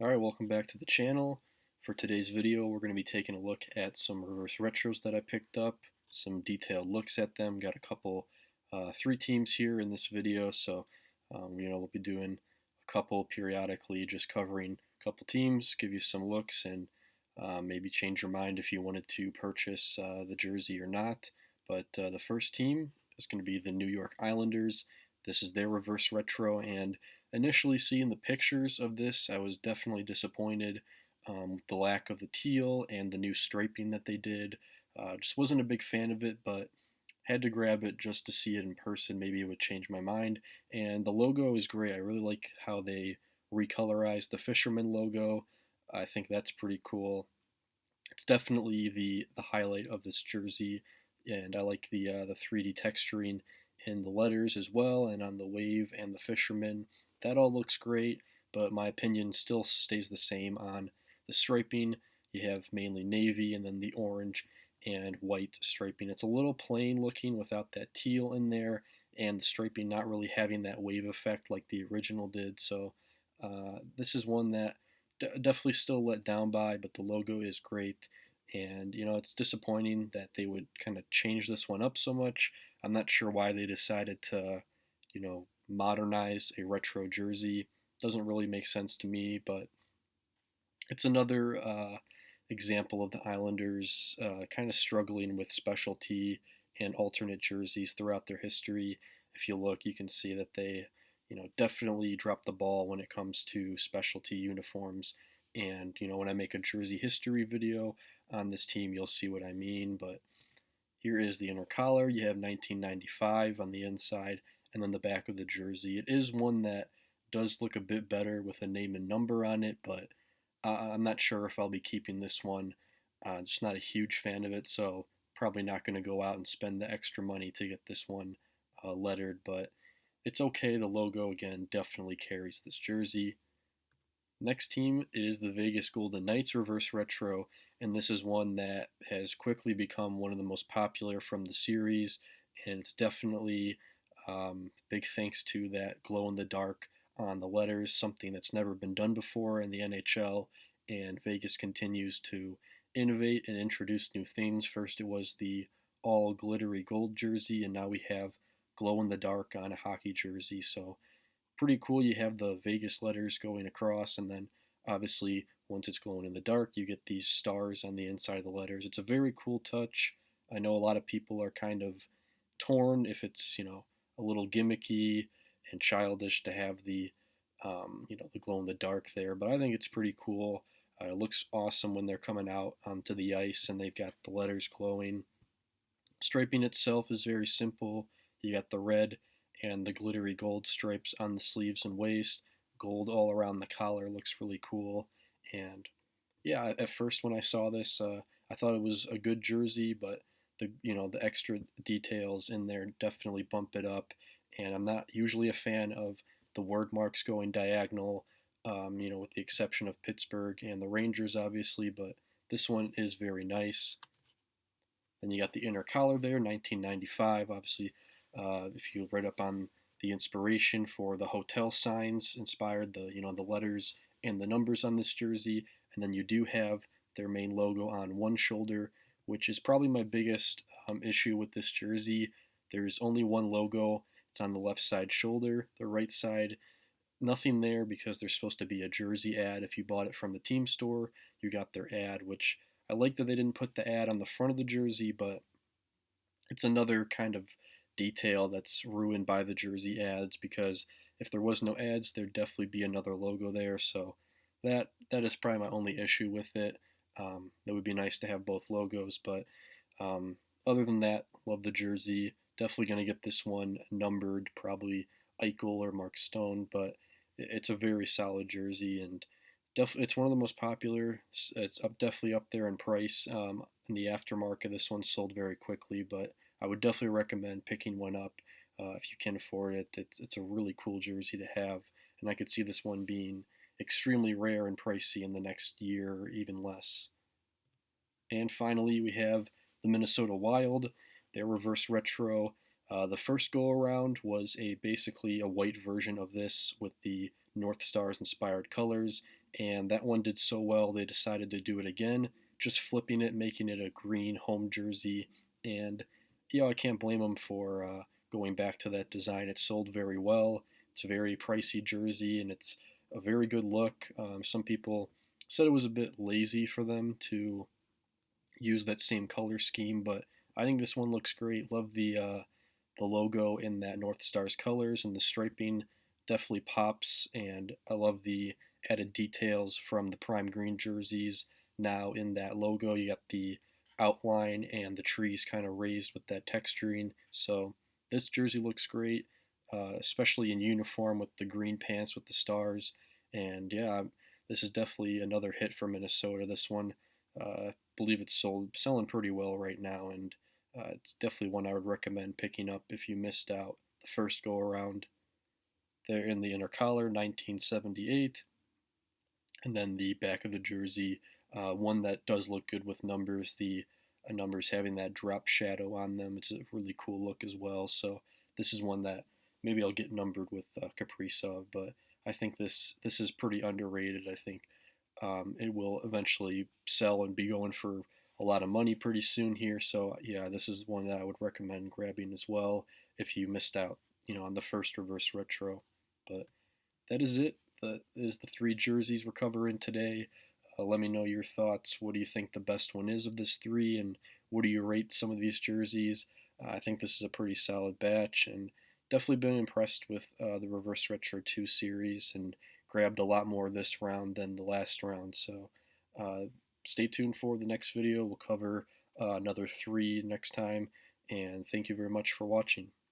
Alright, welcome back to the channel. For today's video, we're going to be taking a look at some reverse retros that I picked up, some detailed looks at them. Got a couple, three teams here in this video, so we'll be doing a couple periodically, just covering a couple teams, give you some looks, and maybe change your mind if you wanted to purchase the jersey or not. But the first team is going to be the New York Islanders. This is their reverse retro, and initially seeing the pictures of this, I was definitely disappointed with the lack of the teal and the new striping that they did. Just wasn't a big fan of it, but had to grab it just to see it in person. Maybe it would change my mind. And the logo is great. I really like how they recolorized the fisherman logo. I think that's pretty cool. It's definitely the highlight of this jersey, and I like the 3D texturing in the letters as well, and on the wave and the fisherman. That all looks great, but my opinion still stays the same on the striping. You have mainly navy and then the orange and white striping. It's a little plain looking without that teal in there, and the striping not really having that wave effect like the original did. So this is one that definitely still let down by, but the logo is great. And it's disappointing that they would kind of change this one up so much. I'm not sure why they decided to, modernize a retro jersey. Doesn't really make sense to me, but it's another example of the Islanders kind of struggling with specialty and alternate jerseys throughout their history. If you look, you can see that they, definitely drop the ball when it comes to specialty uniforms. And when I make a jersey history video on this team, you'll see what I mean. But here is the inner collar. You have 1995 on the inside, and then the back of the jersey. It is one that does look a bit better with a name and number on it, but I'm not sure if I'll be keeping this one. Just not a huge fan of it, so probably not going to go out and spend the extra money to get this one lettered, but it's okay. The logo, again, definitely carries this jersey. Next team is the Vegas Golden Knights Reverse Retro, and this is one that has quickly become one of the most popular from the series, and it's definitely big thanks to that glow in the dark on the letters, something that's never been done before in the NHL, and Vegas continues to innovate and introduce new things. First, it was the all glittery gold jersey, and now we have glow in the dark on a hockey jersey. So pretty cool. You have the Vegas letters going across, and then obviously once it's glowing in the dark, you get these stars on the inside of the letters. It's a very cool touch. I know a lot of people are kind of torn if it's a little gimmicky and childish to have the glow in the dark there, but I think it's pretty cool. It looks awesome when they're coming out onto the ice and they've got the letters glowing. Striping itself is very simple. You got the red and the glittery gold stripes on the sleeves and waist. Gold all around the collar looks really cool. And yeah, at first when I saw this, I thought it was a good jersey, but the extra details in there definitely bump it up. And I'm not usually a fan of the word marks going diagonal, with the exception of Pittsburgh and the Rangers, obviously. But this one is very nice. Then you got the inner collar there, 1995. Obviously, if you read up on the inspiration for the hotel signs, inspired the letters and the numbers on this jersey. And then you do have their main logo on one shoulder, which is probably my biggest issue with this jersey. There's only one logo. It's on the left side shoulder. The right side, nothing there because there's supposed to be a jersey ad. If you bought it from the team store, you got their ad, which I like that they didn't put the ad on the front of the jersey, but it's another kind of detail that's ruined by the jersey ads because if there was no ads, there'd definitely be another logo there. So that is probably my only issue with it. It would be nice to have both logos, but um, other than that, love the jersey. Definitely going to get this one numbered, probably Eichel or Mark Stone, but it's a very solid jersey and it's one of the most popular. It's up definitely up there in price. In the aftermarket, this one sold very quickly, but I would definitely recommend picking one up if you can afford it. It's a really cool jersey to have, and I could see this one being extremely rare and pricey in the next year or even less. And finally, we have the Minnesota Wild. Their reverse retro. The first go around was basically a white version of this with the North Stars inspired colors, and that one did so well they decided to do it again, just flipping it, making it a green home jersey. And I can't blame them for going back to that design. It sold very well. It's a very pricey jersey, and it's a very good look. Some people said it was a bit lazy for them to use that same color scheme, but I think this one looks great. Love the logo in that North Stars colors, and the striping definitely pops. And I love the added details from the prime green jerseys. Now in that logo, you got the outline and the trees kind of raised with that texturing. So this jersey looks great, especially in uniform with the green pants with the stars. And yeah, this is definitely another hit for Minnesota. This one, believe it's selling pretty well right now, and it's definitely one I would recommend picking up if you missed out the first go around. They're in the inner collar, 1978, and then the back of the jersey, one that does look good with numbers. The numbers having that drop shadow on them, it's a really cool look as well. So this is one that maybe I'll get numbered with Kaprizov, but I think this is pretty underrated. I think it will eventually sell and be going for a lot of money pretty soon here. So yeah, this is one that I would recommend grabbing as well if you missed out, on the first reverse retro. But that is it. That is the three jerseys we're covering today. Let me know your thoughts. What do you think the best one is of this three, and what do you rate some of these jerseys? I think this is a pretty solid batch, and definitely been impressed with the Reverse Retro 2 series, and grabbed a lot more this round than the last round. So uh, stay tuned for the next video. We'll cover another three next time, and thank you very much for watching.